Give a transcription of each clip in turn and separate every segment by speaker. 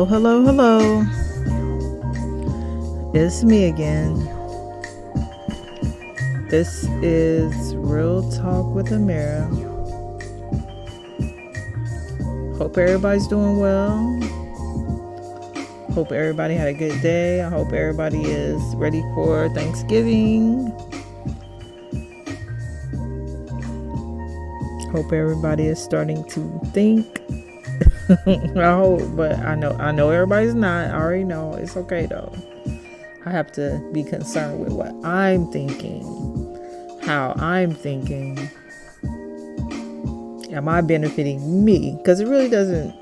Speaker 1: Hello, hello, hello. It's me again. This is Real Talk with Amiri. Hope everybody's doing well. Hope everybody had a good day. I hope everybody is ready for Thanksgiving. Hope everybody is starting to think. I hope, but I know everybody's not. I already know. It's okay though. I have to be concerned with what I'm thinking, how I'm thinking. Am I benefiting me? Because it really doesn't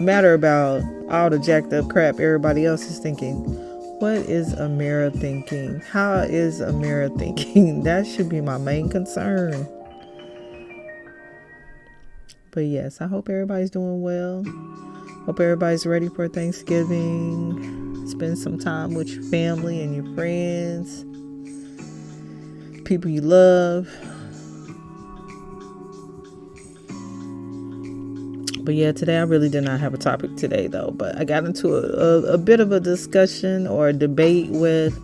Speaker 1: matter about all the jacked up crap everybody else is thinking. What is Amira thinking? How is Amira thinking? That should be my main concern. But yes, I hope everybody's doing well. Hope everybody's ready for Thanksgiving. Spend some time with your family and your friends, people you love. But yeah, today I really did not have a topic today though. But I got into a bit of a discussion or a debate with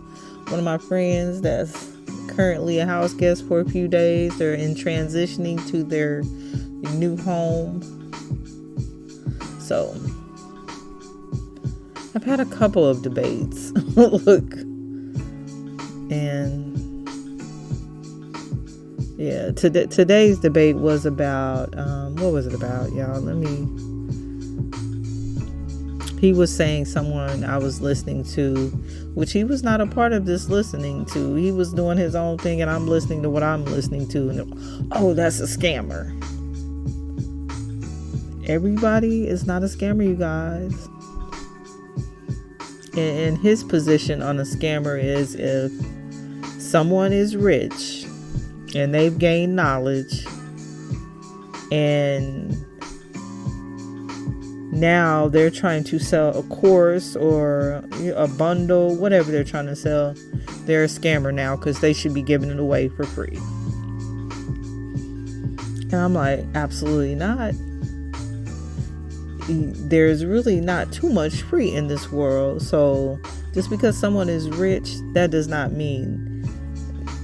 Speaker 1: one of my friends that's currently a house guest for a few days. They're in transitioning to their new home. So I've had a couple of debates. Look, and yeah, today's debate was about what was it about, y'all? He was saying someone I was listening to, which he was not a part of this listening to. He was doing his own thing and I'm listening to what I'm listening to, and oh, that's a scammer. Everybody is not a scammer, you guys. And his position on a scammer is if someone is rich and they've gained knowledge and now they're trying to sell a course or a bundle, whatever they're trying to sell, they're a scammer now because they should be giving it away for free. And I'm like, absolutely not. There's really not too much free in this world. So just because someone is rich, that does not mean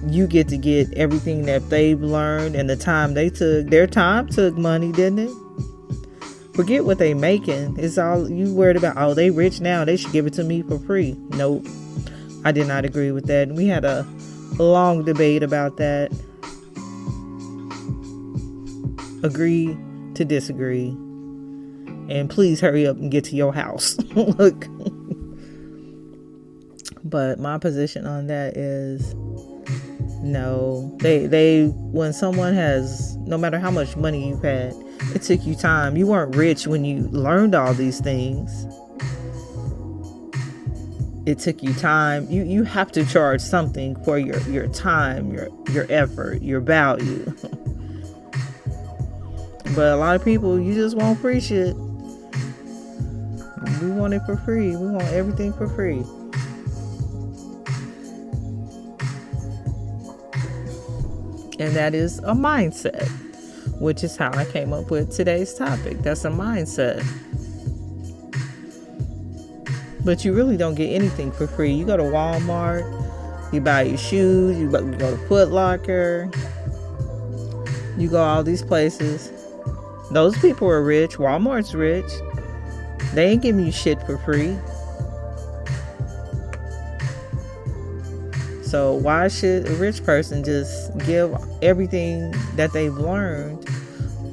Speaker 1: you get to get everything that they've learned and the time they took. Their time took money, didn't it? Forget what they making. It's all you worried about. Oh, they rich now, they should give it to me for free. Nope. I did not agree with that. We had a long debate about that. Agree to disagree. And please hurry up and get to your house. Look. But my position on that is no. They when someone has, no matter how much money you've had, it took you time. You weren't rich when you learned all these things. It took you time. You have to charge something for your time, your effort, your value. But a lot of people, you just want free shit. We want it for free. We want everything for free. And that is a mindset, which is how I came up with today's topic. That's a mindset. But you really don't get anything for free. You go to Walmart, you buy your shoes, you go to Foot Locker, you go all these places. Those people are rich. Walmart's rich. They ain't giving you shit for free. So why should a rich person just give everything that they've learned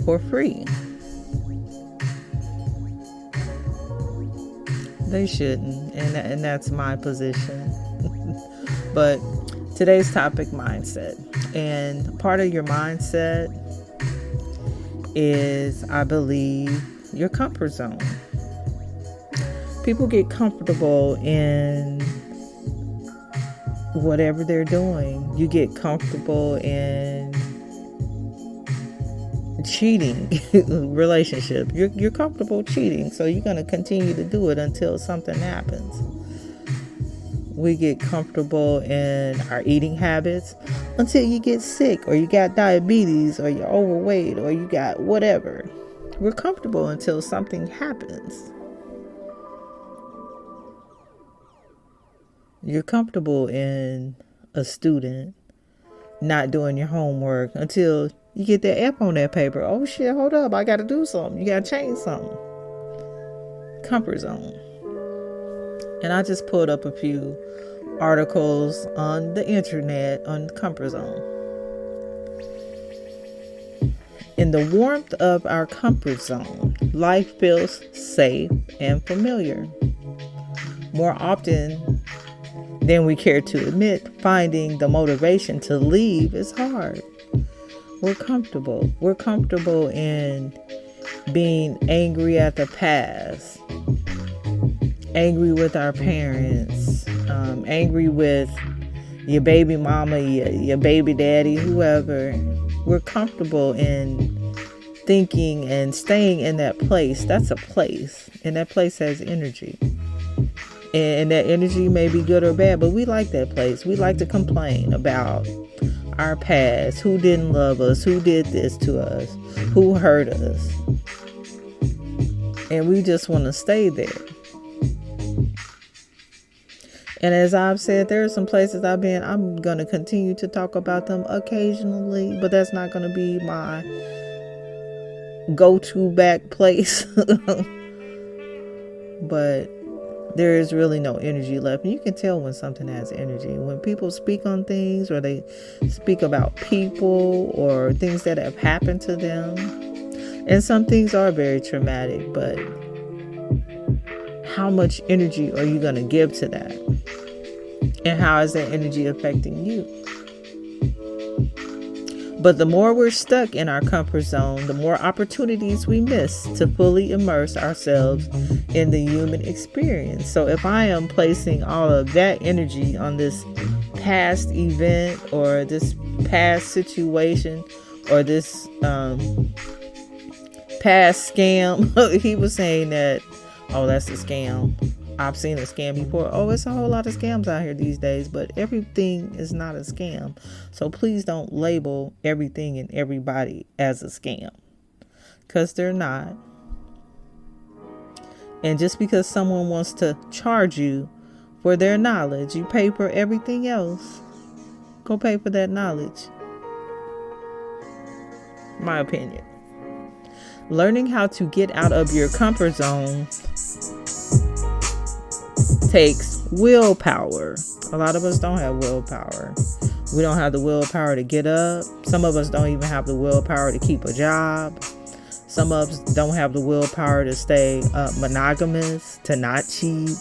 Speaker 1: for free? They shouldn't. And that's my position. But today's topic, mindset. And part of your mindset is, I believe, your comfort zone. People get comfortable in whatever they're doing. You get comfortable in cheating relationship. You're comfortable cheating, so you're going to continue to do it until something happens. We get comfortable in our eating habits until you get sick, or you got diabetes, or you're overweight, or you got whatever. We're comfortable until something happens. You're comfortable in a student not doing your homework until you get that F on that paper. Oh shit, hold up, I gotta do something. You gotta change something. Comfort zone. And I just pulled up a few articles on the internet on comfort zone. In the warmth of our comfort zone, life feels safe and familiar. More often than we care to admit, finding the motivation to leave is hard. We're comfortable. We're comfortable in being angry at the past, angry with our parents, angry with your baby mama, your baby daddy, whoever. We're comfortable in thinking and staying in that place. That's a place, and that place has energy. And that energy may be good or bad, but we like that place. We like to complain about our past, who didn't love us, who did this to us, who hurt us. And we just want to stay there. And as I've said, there are some places I've been, I'm going to continue to talk about them occasionally, but that's not going to be my go-to back place. But there is really no energy left. And you can tell when something has energy. When people speak on things, or they speak about people or things that have happened to them. And some things are very traumatic, but how much energy are you going to give to that? And how is that energy affecting you? But the more we're stuck in our comfort zone, the more opportunities we miss to fully immerse ourselves in the human experience. So if I am placing all of that energy on this past event or this past situation or this past scam, he was saying that, oh, that's a scam. I've seen a scam before. Oh, it's a whole lot of scams out here these days, but everything is not a scam. So please don't label everything and everybody as a scam, because they're not. And just because someone wants to charge you for their knowledge, you pay for everything else. Go pay for that knowledge. My opinion. Learning how to get out of your comfort zone takes willpower. A lot of us don't have willpower. We don't have the willpower to get up. Some of us don't even have the willpower to keep a job. Some of us don't have the willpower to stay monogamous, to not cheat,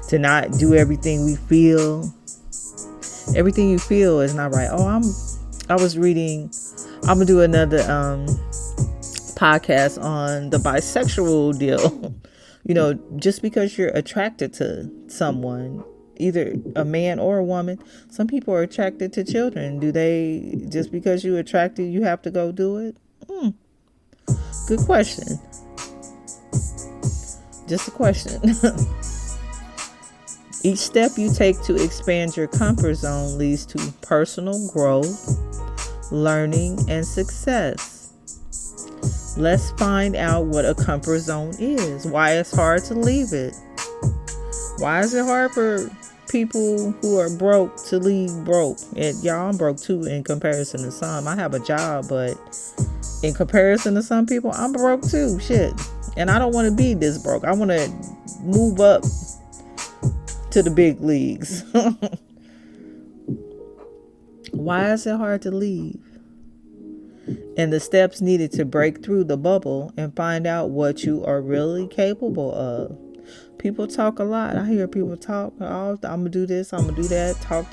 Speaker 1: to not do everything we feel. Everything you feel is not right. I was reading, I'm gonna do another podcast on the bisexual deal. You know, just because you're attracted to someone, either a man or a woman, some people are attracted to children. Do they, just because you're attracted, you have to go do it? Good question. Just a question. Each step you take to expand your comfort zone leads to personal growth, learning, and success. Let's find out what a comfort zone is, why it's hard to leave it. Why is it hard for people who are broke to leave broke? And y'all, I'm broke too in comparison to some. I have a job, but in comparison to some people, I'm broke too. Shit. And I don't want to be this broke. I want to move up to the big leagues. Why is it hard to leave? And the steps needed to break through the bubble and find out what you are really capable of. People talk a lot. I hear people talk. Oh, I'm going to do this. I'm going to do that. Talk.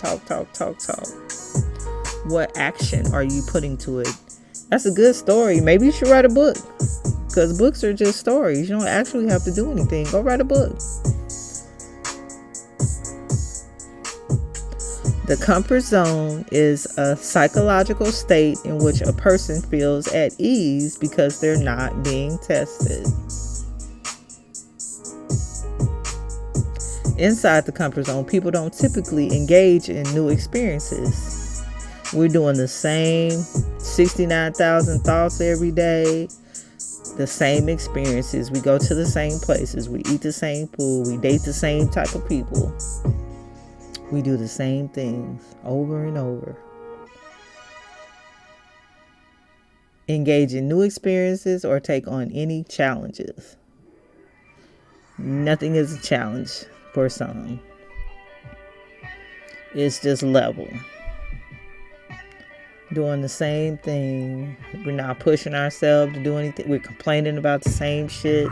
Speaker 1: What action are you putting to it? That's a good story. Maybe you should write a book, because books are just stories. You don't actually have to do anything. Go write a book. The comfort zone is a psychological state in which a person feels at ease because they're not being tested. Inside the comfort zone, people don't typically engage in new experiences. We're doing the same 69,000 thoughts every day, the same experiences. We go to the same places. We eat the same food. We date the same type of people. We do the same things over and over. Engage in new experiences or take on any challenges. Nothing is a challenge for some. It's just level. Doing the same thing. We're not pushing ourselves to do anything. We're complaining about the same shit.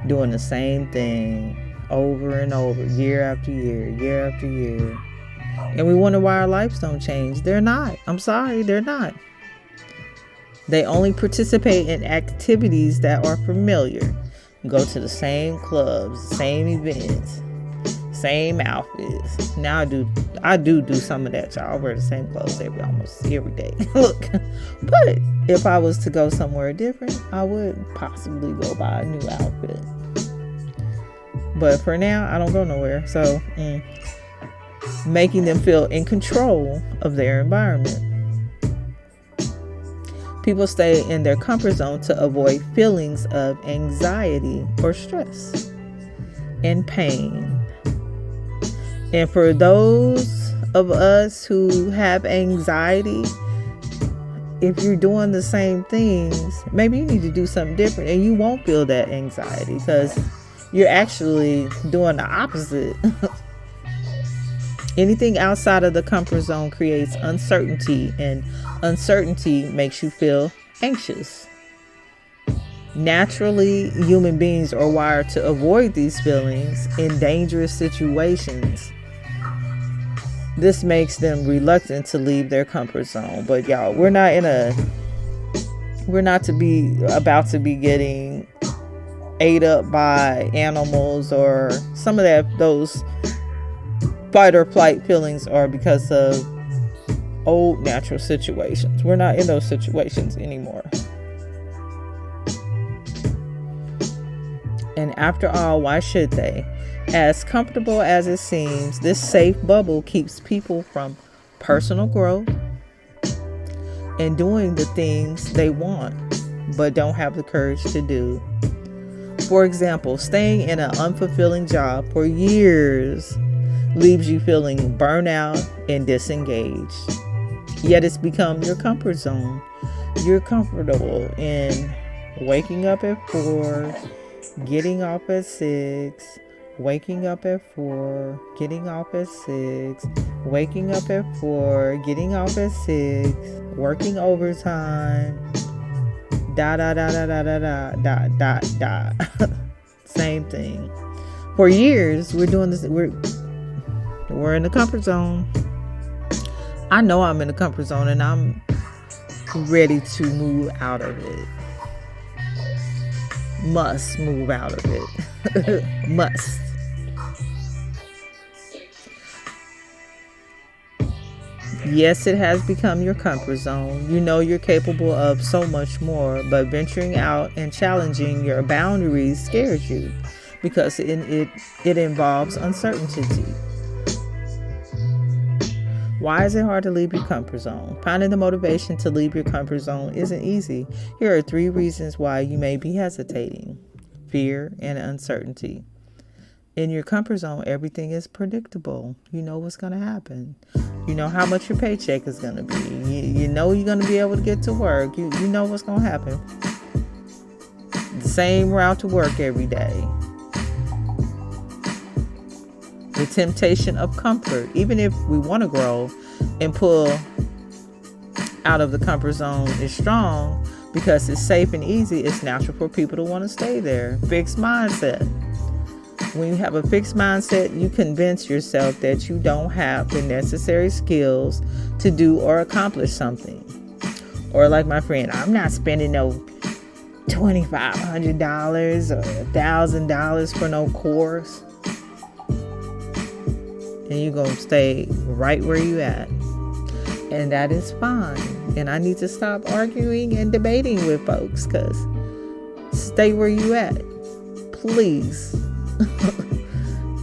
Speaker 1: Doing the same thing over and over, year after year, year after year. And we wonder why our lives don't change. They're not. I'm sorry, they're not. They only participate in activities that are familiar. Go to the same clubs, same events, same outfits. Now I do some of that, y'all. I wear the same clothes almost every day. Look, but if I was to go somewhere different, I would possibly go buy a new outfit. But for now, I don't go nowhere. So, making them feel in control of their environment. People stay in their comfort zone to avoid feelings of anxiety or stress and pain. And for those of us who have anxiety, if you're doing the same things, maybe you need to do something different and you won't feel that anxiety because you're actually doing the opposite. Anything outside of the comfort zone creates uncertainty, and uncertainty makes you feel anxious. Naturally, human beings are wired to avoid these feelings in dangerous situations. This makes them reluctant to leave their comfort zone. But y'all, we're not about to be getting ate up by animals or some of those fight or flight feelings are because of old natural situations. We're not in those situations anymore. And after all, why should they? As comfortable as it seems, this safe bubble keeps people from personal growth and doing the things they want but don't have the courage to do. For example, staying in an unfulfilling job for years leaves you feeling burnout and disengaged. Yet it's become your comfort zone. You're comfortable in waking up at 4, getting off at 6, waking up at 4, getting off at 6, waking up at 4, getting off at 6, working overtime, Same thing. For years, we're doing this. We're in the comfort zone. I know I'm in the comfort zone and I'm ready to move out of it. Must move out of it. Must. Yes, it has become your comfort zone. You know you're capable of so much more, but venturing out and challenging your boundaries scares you because it involves uncertainty. Why is it hard to leave your comfort zone? Finding the motivation to leave your comfort zone isn't easy. Here are 3 reasons why you may be hesitating: fear and uncertainty. In your comfort zone, everything is predictable. You know what's going to happen. You know how much your paycheck is going to be. You know you're going to be able to get to work. You know what's going to happen. The same route to work every day. The temptation of comfort. Even if we want to grow and pull out of the comfort zone is strong because it's safe and easy, it's natural for people to want to stay there. Fixed mindset. When you have a fixed mindset, you convince yourself that you don't have the necessary skills to do or accomplish something. Or like my friend, I'm not spending no $2,500 or $1,000 for no course. And you're going to stay right where you at. And that is fine. And I need to stop arguing and debating with folks, because stay where you at. Please.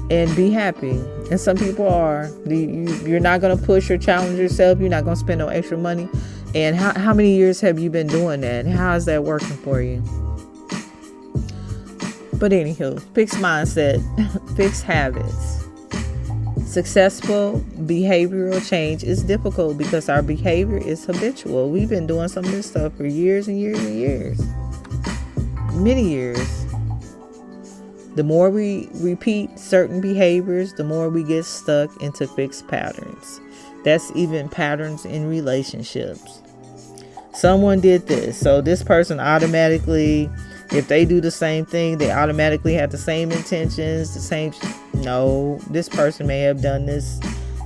Speaker 1: And be happy. And some people are. You're not going to push or challenge yourself. You're not going to spend no extra money. And how many years have you been doing that? How is that working for you? But anywho, fixed mindset, fixed habits. Successful behavioral change is difficult because our behavior is habitual. We've been doing some of this stuff for years and years and years. Many years. The more we repeat certain behaviors, the more we get stuck into fixed patterns. That's even patterns in relationships. Someone did this, so this person automatically, if they do the same thing, they automatically have the same intentions, the same. No, this person may have done this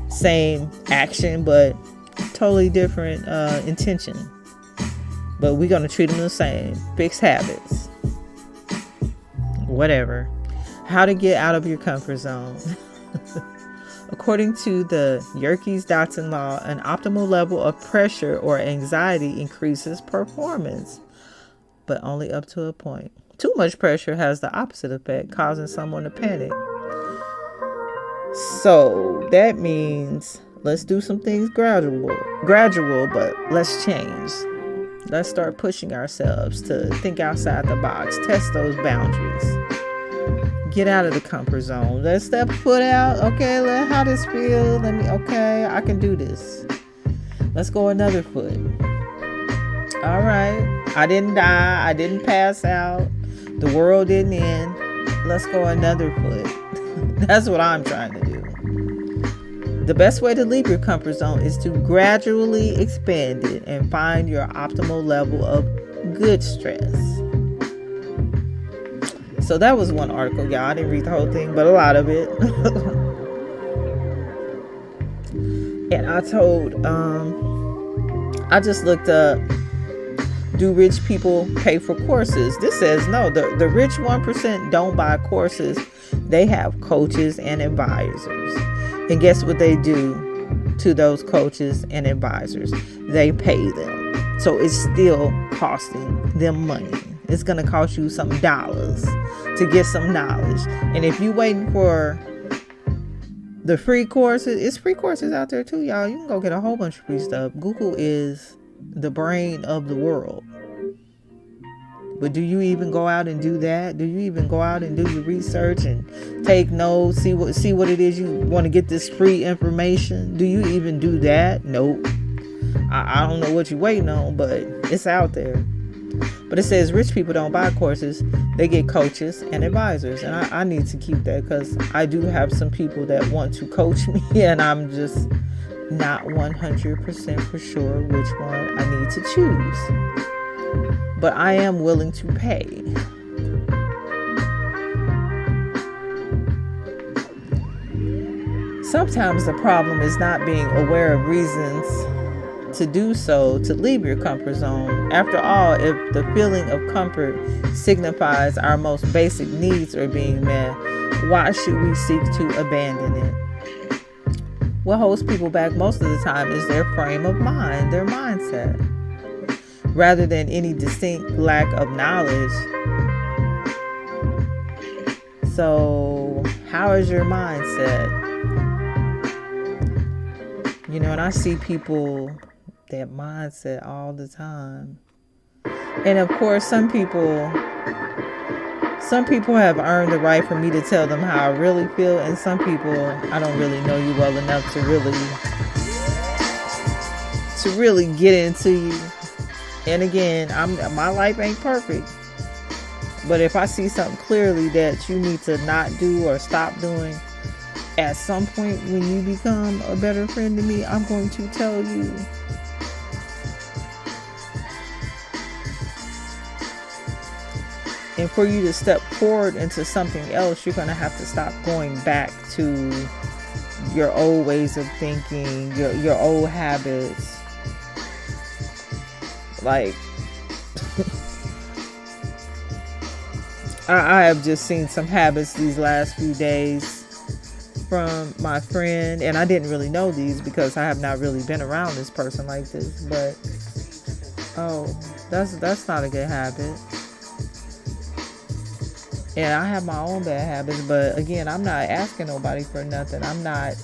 Speaker 1: same action, but totally different intention. But we're going to treat them the same. Fixed habits. Whatever. How to get out of your comfort zone. According to the Yerkes-Dodson law, an optimal level of pressure or anxiety increases performance, but only up to a point. Too much pressure has the opposite effect, causing someone to panic. So that means let's do some things gradual, but let's change. Let's start pushing ourselves to think outside the box, test those boundaries. Get out of the comfort zone. Let's step foot out. Okay, how this feel? Okay, I can do this. Let's go another foot. All right. I didn't die. I didn't pass out. The world didn't end. Let's go another foot. That's what I'm trying to do. The best way to leave your comfort zone is to gradually expand it and find your optimal level of good stress. So that was one article, y'all. I didn't read the whole thing, but a lot of it. And I just looked up, do rich people pay for courses? This says no. The rich 1% don't buy courses. They have coaches and advisors. And guess what they do to those coaches and advisors? They pay them. So it's still costing them money. It's going to cost you some dollars to get some knowledge. And if you're waiting for the free courses, it's free courses out there too, y'all. You can go get a whole bunch of free stuff. Google is the brain of the world. But do you even go out and do that? Do you even go out and do your research and take notes, see what it is you want to get this free information? Do you even do that? Nope. I don't know what you're waiting on, but it's out there. But it says rich people don't buy courses. They get coaches and advisors. And I need to keep that because I do have some people that want to coach me. And I'm just not 100% for sure which one I need to choose. But I am willing to pay. Sometimes the problem is not being aware of reasons to do so, to leave your comfort zone. After all, if the feeling of comfort signifies our most basic needs are being met, why should we seek to abandon it? What holds people back most of the time is their frame of mind, their mindset, rather than any distinct lack of knowledge. So, how is your mindset? You know, and I see people, that mindset all the time. And of course, some people have earned the right for me to tell them how I really feel, and some people, I don't really know you well enough to really get into you. And again, my life ain't perfect. But if I see something clearly that you need to not do or stop doing, at some point when you become a better friend to me, I'm going to tell you. And for you to step forward into something else, you're going to have to stop going back to your old ways of thinking, your old habits. Like, I have just seen some habits these last few days from my friend, and I didn't really know these because I have not really been around this person like this, but that's not a good habit. And I have my own bad habits, but again, I'm not asking nobody for nothing. I'm not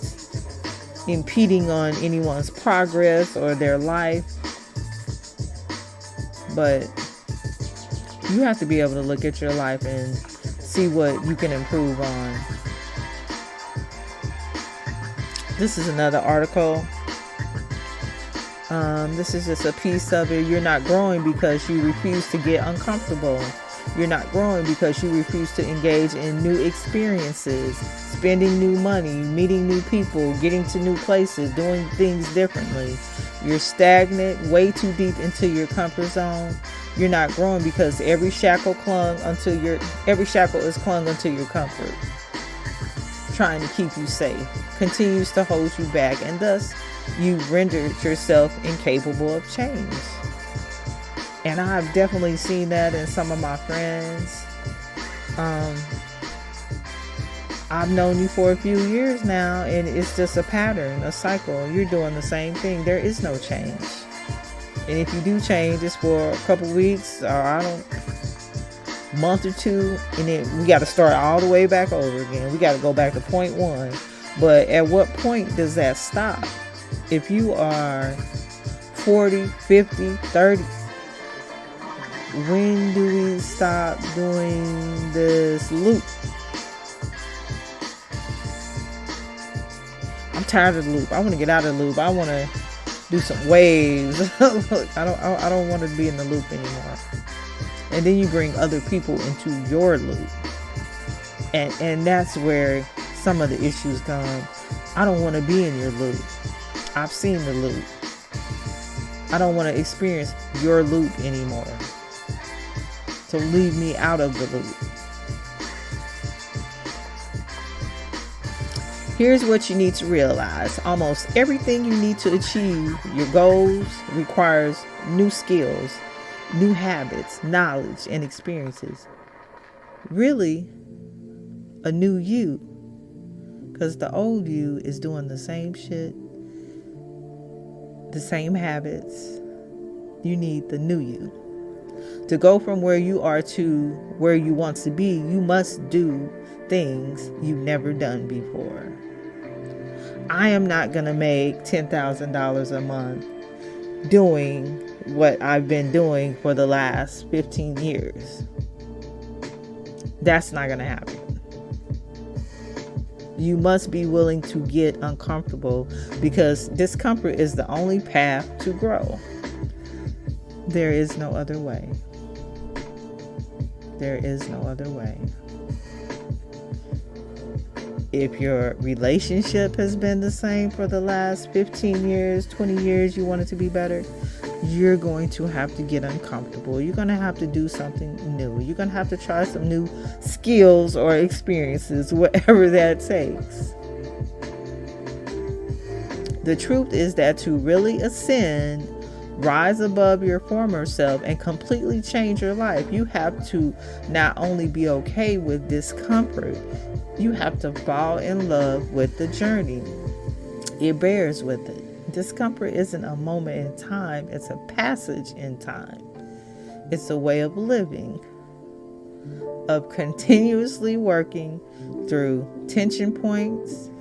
Speaker 1: impeding on anyone's progress or their life. But you have to be able to look at your life and see what you can improve on. This is another article. This is just a piece of it. You're not growing because you refuse to get uncomfortable. You're not growing because you refuse to engage in new experiences, spending new money, meeting new people, getting to new places, doing things differently. You're stagnant, way too deep into your comfort zone. You're not growing because every shackle is clung unto your comfort, trying to keep you safe, continues to hold you back, and thus you've rendered yourself incapable of change. And I've definitely seen that in some of my friends. I've known you for a few years now, and it's just a pattern, a cycle. You're doing the same thing. There is no change. And if you do change, it's for a couple weeks or month or two, and then we got to start all the way back over again. We got to go back to point one. But at what point does that stop? If you are 40, 50, 30, when do we stop doing this loop? I'm tired of the loop. I want to get out of the loop. I want to do some waves. Look, I don't want to be in the loop anymore. And then you bring other people into your loop. And that's where some of the issues come. I don't want to be in your loop. I've seen the loop. I don't want to experience your loop anymore. So leave me out of the loop. Here's what you need to realize. Almost everything you need to achieve your goals requires new skills, new habits, knowledge, and experiences. Really, a new you. Because the old you is doing the same shit, the same habits. You need the new you. To go from where you are to where you want to be, you must do things you've never done before. I am not going to make $10,000 a month doing what I've been doing for the last 15 years. That's not going to happen. You must be willing to get uncomfortable because discomfort is the only path to grow. There is no other way. There is no other way. If your relationship has been the same for the last 15 years, 20 years, you want it to be better, you're going to have to get uncomfortable. You're going to have to do something new. You're going to have to try some new skills or experiences, whatever that takes. The truth is that to really ascend, rise above your former self, and completely change your life, you have to not only be okay with discomfort, you have to fall in love with the journey. It bears with it. Discomfort isn't a moment in time, it's a passage in time. It's a way of living, of continuously working through tension points,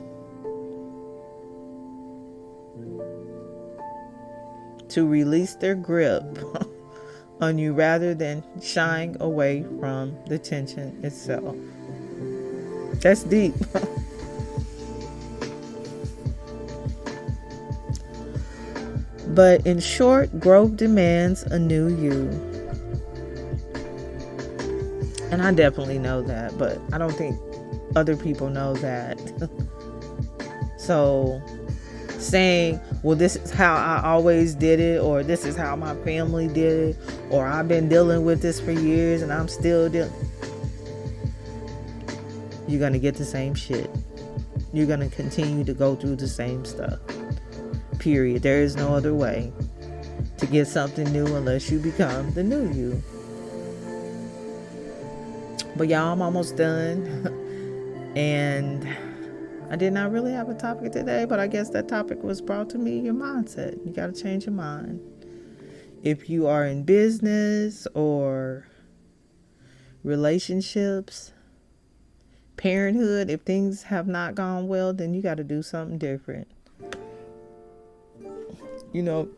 Speaker 1: to release their grip on you rather than shying away from the tension itself. That's deep. But in short, growth demands a new you. And I definitely know that, but I don't think other people know that. So saying, well, this is how I always did it, or this is how my family did it, or I've been dealing with this for years and I'm still dealing. You're going to get the same shit. You're going to continue to go through the same stuff. Period. There is no other way to get something new unless you become the new you. But y'all, I'm almost done. And I did not really have a topic today, but I guess that topic was brought to me, your mindset. You got to change your mind. If you are in business or relationships, parenthood, if things have not gone well, then you got to do something different. You know,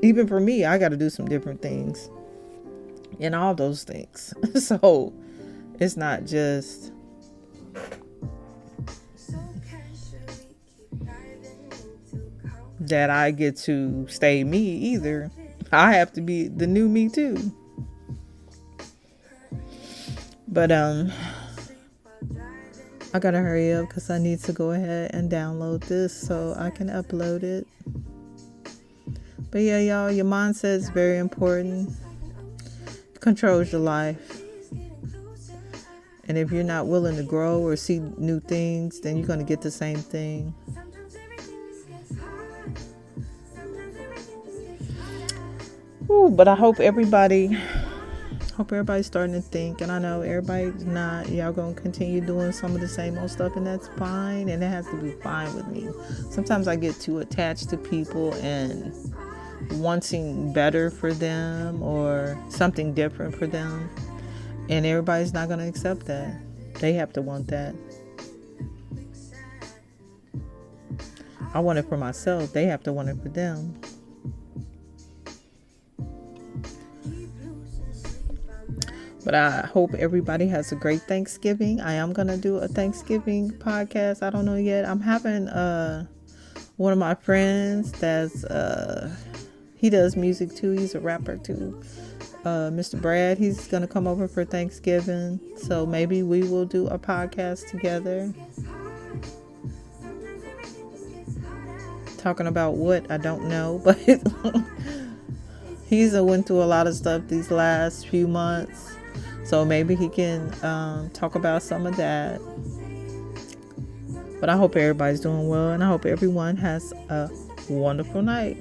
Speaker 1: even for me, I got to do some different things in all those things. So it's not just that I get to stay me either. I have to be the new me too. But I gotta hurry up because I need to go ahead and download this so I can upload it. But yeah, y'all, your mindset is very important. It controls your life. And if you're not willing to grow or see new things, then you're going to get the same thing. Ooh, but I hope everybody's starting to think, and I know everybody's not. Y'all gonna continue doing some of the same old stuff, and that's fine, and it has to be fine with me. Sometimes I get too attached to people and wanting better for them or something different for them, and everybody's not gonna accept that. They have to want that. I want it for myself. They have to want it for them. But I hope everybody has a great Thanksgiving. I am going to do a Thanksgiving podcast. I don't know yet. I'm having one of my friends that's he does music too. He's a rapper too. Mr. Brad, he's going to come over for Thanksgiving. So maybe we will do a podcast together. Talking about what? I don't know. But he's went through a lot of stuff these last few months. So maybe he can talk about some of that. But I hope everybody's doing well. And I hope everyone has a wonderful night.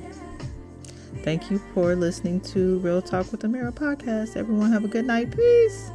Speaker 1: Thank you for listening to Real Talk with Amiri podcast. Everyone have a good night. Peace.